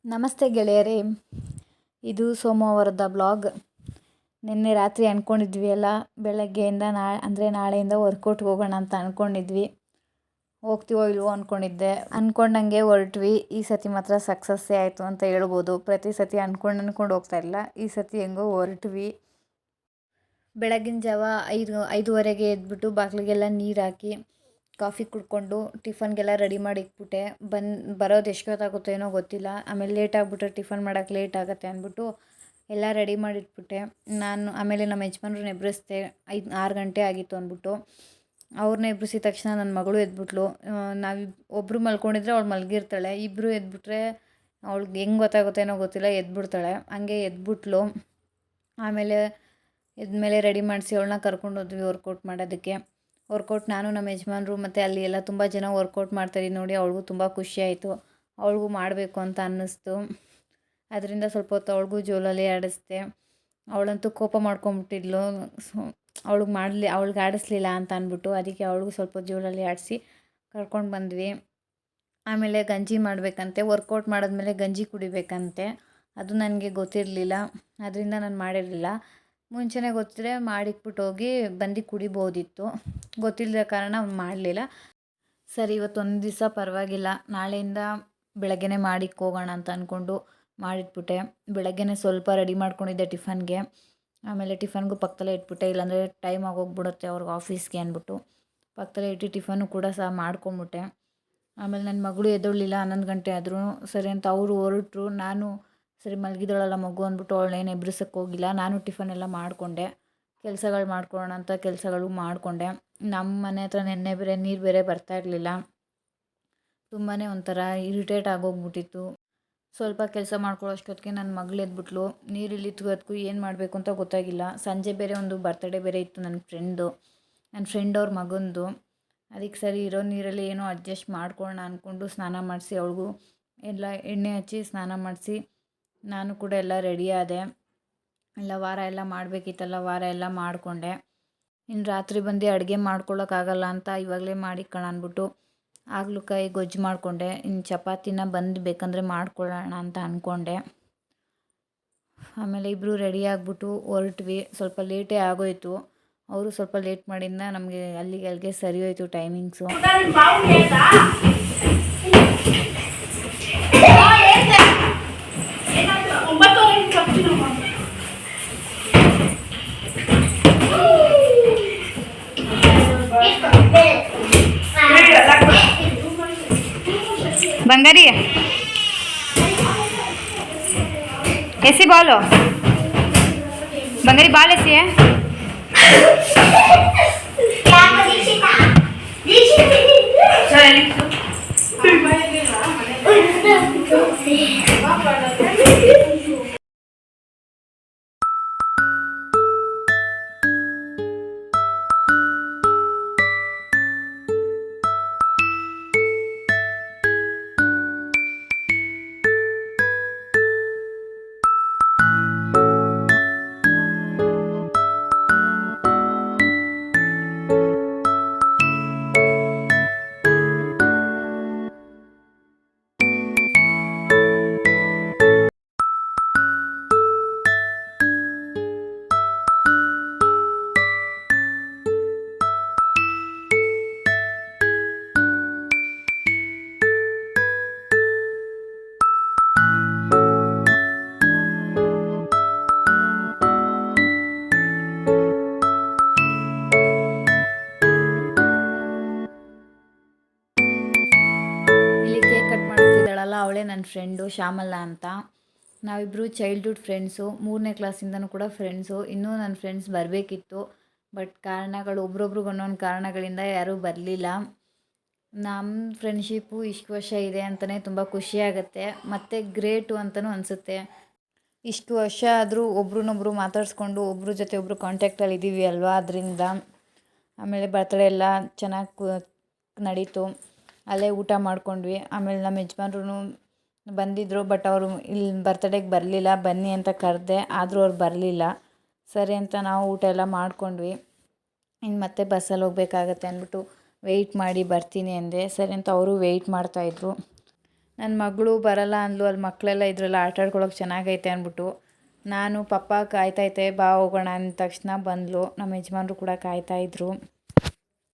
ನಮಸ್ತೆ ಗೆಳೆಯರೇ, ಇದು ಸೋಮವಾರದ ಬ್ಲಾಗ್. ನಿನ್ನೆ ರಾತ್ರಿ ಅಂದ್ಕೊಂಡಿದ್ವಿ ಅಲ್ಲ, ಬೆಳಗ್ಗೆಯಿಂದ ನಾಳೆಯಿಂದ ವರ್ಕೌಟ್ಗೆ ಹೋಗೋಣ ಅಂತ ಅಂದ್ಕೊಂಡಿದ್ವಿ. ಹೋಗ್ತೀವೋ ಇಲ್ವೋ ಅಂದ್ಕೊಂಡಿದ್ದೆ. ಅಂದ್ಕೊಂಡಂಗೆ ಹೊರಟ್ವಿ. ಈ ಸತಿ ಮಾತ್ರ ಸಕ್ಸಸ್ಸೇ ಆಯಿತು ಅಂತ ಹೇಳ್ಬೋದು. ಪ್ರತಿ ಸತಿ ಅಂದ್ಕೊಂಡು ಹೋಗ್ತಾ ಇಲ್ಲ, ಈ ಸತಿ ಹೆಂಗೋ ಹೊರಟ್ವಿ. ಬೆಳಗಿನ ಜಾವ 5:30ಗೆ ಎದ್ಬಿಟ್ಟು ಬಾಗಿಲಿಗೆಲ್ಲ ನೀರು ಹಾಕಿ ಕಾಫಿ ಕುಡ್ಕೊಂಡು ಟಿಫನ್ಗೆಲ್ಲ ರೆಡಿ ಮಾಡಿ ಇಟ್ಬಿಟ್ಟೆ. ಬರೋದು ಎಷ್ಟೊತ್ತಾಗುತ್ತೋ ಏನೋ ಗೊತ್ತಿಲ್ಲ. ಆಮೇಲೆ ಲೇಟ್ ಆಗಿಬಿಟ್ರೆ ಟಿಫನ್ ಮಾಡೋಕ್ಕೆ ಲೇಟ್ ಆಗುತ್ತೆ ಅಂದ್ಬಿಟ್ಟು ಎಲ್ಲ ರೆಡಿ ಮಾಡಿ ಇಟ್ಬಿಟ್ಟೆ. ಆಮೇಲೆ ನಮ್ಮ ಯಜಮಾನ್ರನ್ನ ಎಬ್ಬಿಸ್ದೆ. 6 ಗಂಟೆ ಆಗಿತ್ತು ಅಂದ್ಬಿಟ್ಟು ಅವ್ರನ್ನ ಎಬ್ಬಿಸಿದ ತಕ್ಷಣ ನನ್ನ ಮಗಳು ಎದ್ಬಿಟ್ಲು. ನಾವು ಒಬ್ಬರು ಮಲ್ಕೊಂಡಿದ್ರೆ ಅವಳು ಮಲಗಿರ್ತಾಳೆ, ಇಬ್ಬರು ಎದ್ಬಿಟ್ರೆ ಅವಳಿಗೆ ಹೆಂಗೆ ಗೊತ್ತಾಗುತ್ತೇನೋ ಗೊತ್ತಿಲ್ಲ, ಎದ್ಬಿಡ್ತಾಳೆ. ಹಂಗೆ ಎದ್ಬಿಟ್ಲು. ಆಮೇಲೆ ಎದ್ಮೇಲೆ ರೆಡಿ ಮಾಡಿಸಿ ಅವಳನ್ನ ಕರ್ಕೊಂಡು ಹೋದ್ವಿ ವರ್ಕೌಟ್ ಮಾಡೋದಕ್ಕೆ. ವರ್ಕೌಟ್ ನಾನು ನಮ್ಮ ಯಜಮಾನ್ರು ಮತ್ತು ಅಲ್ಲಿ ಎಲ್ಲ ತುಂಬ ಜನ ವರ್ಕೌಟ್ ಮಾಡ್ತಾಯಿದ್ದು ನೋಡಿ ಅವಳಿಗೂ ತುಂಬ ಖುಷಿ ಆಯಿತು. ಅವಳಿಗೂ ಮಾಡಬೇಕು ಅಂತ ಅನ್ನಿಸ್ತು. ಅದರಿಂದ ಸ್ವಲ್ಪ ಹೊತ್ತು ಅವಳಿಗೂ ಜೋಲಲ್ಲಿ ಆಡಿಸ್ದೆ. ಅವಳಂತೂ ಕೋಪ ಮಾಡ್ಕೊಂಬಿಟ್ಟಿದ್ಲು. ಅವಳಿಗೆ ಆಡಿಸ್ಲಿಲ್ಲ ಅಂತ ಅಂದ್ಬಿಟ್ಟು ಅದಕ್ಕೆ ಅವಳಿಗೂ ಸ್ವಲ್ಪ ಜೋಲಲ್ಲಿ ಆಡಿಸಿ ಕರ್ಕೊಂಡು ಬಂದ್ವಿ. ಆಮೇಲೆ ಗಂಜಿ ಮಾಡಬೇಕಂತೆ. ವರ್ಕೌಟ್ ಮಾಡಿದ್ಮೇಲೆ ಗಂಜಿ ಕುಡಿಬೇಕಂತೆ. ಅದು ನನಗೆ ಗೊತ್ತಿರಲಿಲ್ಲ, ಅದರಿಂದ ನಾನು ಮಾಡಿರಲಿಲ್ಲ. ಮುಂಚೆನೇ ಗೊತ್ತಿದ್ರೆ ಮಾಡಿಟ್ಬಿಟ್ಟು ಹೋಗಿ ಬಂದು ಕುಡಿಬೋದಿತ್ತು. ಗೊತ್ತಿಲ್ಲದ ಕಾರಣ ಮಾಡಲಿಲ್ಲ. ಸರಿ, ಇವತ್ತೊಂದು ದಿವಸ ಪರವಾಗಿಲ್ಲ, ನಾಳೆಯಿಂದ ಬೆಳಗ್ಗೆನೇ ಹೋಗೋಣ ಅಂತ ಅಂದ್ಕೊಂಡು ಮಾಡಿಟ್ಬಿಟ್ಟೆ. ಬೆಳಗ್ಗೆನೇ ಸ್ವಲ್ಪ ರೆಡಿ ಮಾಡ್ಕೊಂಡಿದ್ದೆ ಟಿಫನ್ಗೆ. ಆಮೇಲೆ ಟಿಫನ್ಗೂ ಪಕ್ಕದಲ್ಲೇ ಇಟ್ಬಿಟ್ಟೆ, ಇಲ್ಲಾಂದರೆ ಟೈಮ್ ಆಗೋಗ್ಬಿಡುತ್ತೆ ಅವ್ರಿಗೆ ಆಫೀಸ್ಗೆ ಅಂದ್ಬಿಟ್ಟು ಪಕ್ಕದಲ್ಲೇ ಇಟ್ಟು ಟಿಫನ್ನು ಕೂಡ ಸಹ ಮಾಡ್ಕೊಂಬಿಟ್ಟೆ. ಆಮೇಲೆ ನನ್ನ ಮಗಳು ಎದ್ದೊಳ್ಳಿಲ್ಲ. 11 ಗಂಟೆ ಆದರೂ ಸರಿ ಅಂತ ಅವರು ಹೊರಟರು. ನಾನು ಸರಿ ಮಲಗಿದಳಲ್ಲ ಮಗು ಅಂದ್ಬಿಟ್ಟು ಅವಳನ್ನೇನು ಎಬ್ಬಿಸೋಕ್ಕೆ ಹೋಗಿಲ್ಲ. ನಾನು ಟಿಫನ್ ಎಲ್ಲ ಮಾಡಿಕೊಂಡೆ. ಕೆಲಸಗಳು ಮಾಡ್ಕೊಳ್ಳೋಣ ಅಂತ ಕೆಲಸಗಳು ಮಾಡಿಕೊಂಡೆ. ನಮ್ಮ ಮನೆ ಹತ್ರ ನೆನ್ನೆ ಬೇರೆ ನೀರು ಬೇರೆ ಬರ್ತಾ ಇರಲಿಲ್ಲ. ತುಂಬಾ ಒಂಥರ ಇರಿಟೇಟ್ ಆಗೋಗ್ಬಿಟ್ಟಿತ್ತು. ಸ್ವಲ್ಪ ಕೆಲಸ ಮಾಡ್ಕೊಳ್ಳೋಷ್ಟೊತ್ತಿಗೆ ನನ್ನ ಮಗಳು ಎದ್ಬಿಟ್ಲು. ನೀರು ಇಳಿಯೋದಕ್ಕೂ ಏನು ಮಾಡಬೇಕು ಅಂತ ಗೊತ್ತಾಗಿಲ್ಲ. ಸಂಜೆ ಬೇರೆ ಒಂದು ಬರ್ತಡೇ ಬೇರೆ ಇತ್ತು ನನ್ನ ಫ್ರೆಂಡ್ ಅವ್ರ ಮಗಂದು. ಅದಕ್ಕೆ ಸರಿ ಇರೋ ನೀರಲ್ಲಿ ಏನೋ ಅಡ್ಜಸ್ಟ್ ಮಾಡ್ಕೊಳ್ಳೋಣ ಅಂದ್ಕೊಂಡು ಸ್ನಾನ ಮಾಡಿಸಿ ಅವಳಿಗೂ ಎಲ್ಲ ಎಣ್ಣೆ ಹಚ್ಚಿ ಸ್ನಾನ ಮಾಡಿಸಿ ನಾನು ಕೂಡ ಎಲ್ಲ ರೆಡಿ ಆದೆ. ಎಲ್ಲ ವಾರ ಎಲ್ಲ ಮಾಡಬೇಕಿತ್ತಲ್ಲ, ವಾರ ಎಲ್ಲ ಮಾಡಿಕೊಂಡೆ. ಇನ್ನು ರಾತ್ರಿ ಬಂದು ಅಡುಗೆ ಮಾಡ್ಕೊಳ್ಳೋಕ್ಕಾಗಲ್ಲ ಅಂತ ಇವಾಗಲೇ ಮಾಡಿಕ್ಕೋಣ ಅಂದ್ಬಿಟ್ಟು ಹಾಗಲಕಾಯಿ ಗೊಜ್ಜು ಮಾಡಿಕೊಂಡೆ. ಇನ್ನು ಚಪಾತಿನ ಬಂದು ಬೇಕಂದರೆ ಮಾಡ್ಕೊಳ್ಳೋಣ ಅಂತ ಅಂದ್ಕೊಂಡೆ. ಆಮೇಲೆ ಇಬ್ಬರು ರೆಡಿ ಆಗಿಬಿಟ್ಟು ಹೊರಟ್ವಿ. ಸ್ವಲ್ಪ ಲೇಟೇ ಆಗೋಯಿತು. ಅವರು ಸ್ವಲ್ಪ ಲೇಟ್ ಮಾಡಿಂದ ನಮಗೆ ಅಲ್ಲಿಗೆ ಸರಿ ಹೋಯಿತು ಟೈಮಿಂಗ್ಸು. बंगारी ऐसी बॉल हो, बंगारी बॉल ऐसी है। ಅವಳೇ ನನ್ನ ಫ್ರೆಂಡು ಶ್ಯಾಮಲ ಅಂತ. ನಾವಿಬ್ಬರು ಚೈಲ್ಡ್ಹುಡ್ ಫ್ರೆಂಡ್ಸು. 3ನೇ ಕ್ಲಾಸಿಂದನೂ ಕೂಡ ಫ್ರೆಂಡ್ಸು. ಇನ್ನೂ ನನ್ನ ಫ್ರೆಂಡ್ಸ್ ಬರಬೇಕಿತ್ತು, ಬಟ್ ಒಬ್ರೊಬ್ರಿಗೆ ಒಂದೊಂದು ಕಾರಣಗಳಿಂದ ಯಾರೂ ಬರಲಿಲ್ಲ. ನಮ್ಮ ಫ್ರೆಂಡ್ಶಿಪ್ಪು ಇಷ್ಟು ವರ್ಷ ಇದೆ ಅಂತಲೇ ತುಂಬ ಖುಷಿಯಾಗತ್ತೆ ಮತ್ತು ಗ್ರೇಟು ಅಂತಲೂ ಅನಿಸುತ್ತೆ. ಇಷ್ಟು ವರ್ಷ ಆದರೂ ಒಬ್ರನ್ನೊಬ್ರು ಮಾತಾಡಿಸ್ಕೊಂಡು ಒಬ್ರ ಜೊತೆ ಒಬ್ಬರು ಕಾಂಟ್ಯಾಕ್ಟಲ್ಲಿ ಇದ್ದೀವಿ ಅಲ್ವಾ, ಅದರಿಂದ. ಆಮೇಲೆ ಬರ್ತಡೇ ಎಲ್ಲ ಚೆನ್ನಾಗಿ ನಡೀತು. ಅಲ್ಲೇ ಊಟ ಮಾಡ್ಕೊಂಡ್ವಿ. ಆಮೇಲೆ ನಮ್ಮ ಯಜಮಾನ್ರು ಬಂದಿದ್ದರು, ಬಟ್ ಅವರು ಇಲ್ಲಿ ಬರ್ತಡೇಗೆ ಬರಲಿಲ್ಲ. ಬನ್ನಿ ಅಂತ ಕರೆದೆ, ಆದರೂ ಅವ್ರು ಬರಲಿಲ್ಲ. ಸರಿ ಅಂತ ನಾವು ಊಟ ಎಲ್ಲ ಮಾಡ್ಕೊಂಡ್ವಿ. ಇನ್ನು ಮತ್ತೆ ಬಸ್ಸಲ್ಲಿ ಹೋಗ್ಬೇಕಾಗತ್ತೆ ಅಂದ್ಬಿಟ್ಟು ವೆಯ್ಟ್ ಮಾಡಿ ಬರ್ತೀನಿ ಅಂದೆ. ಸರಿ ಅಂತ ಅವರು ವೆಯ್ಟ್ ಮಾಡ್ತಾಯಿದ್ರು. ನನ್ನ ಮಗಳು ಬರಲ್ಲ ಅಂದ್ಲು, ಅಲ್ಲಿ ಮಕ್ಕಳೆಲ್ಲ ಇದ್ರಲ್ಲ ಆಟ ಆಡ್ಕೊಳಕ್ಕೆ ಚೆನ್ನಾಗೈತೆ ಅಂದ್ಬಿಟ್ಟು. ನಾನು ಪಪ್ಪ ಕಾಯ್ತೈತೆ ಬಾ ಹೋಗೋಣ ಅಂದ ತಕ್ಷಣ ಬಂದಳು. ನಮ್ಮ ಯಜಮಾನ್ರು ಕೂಡ ಕಾಯ್ತಾಯಿದ್ರು.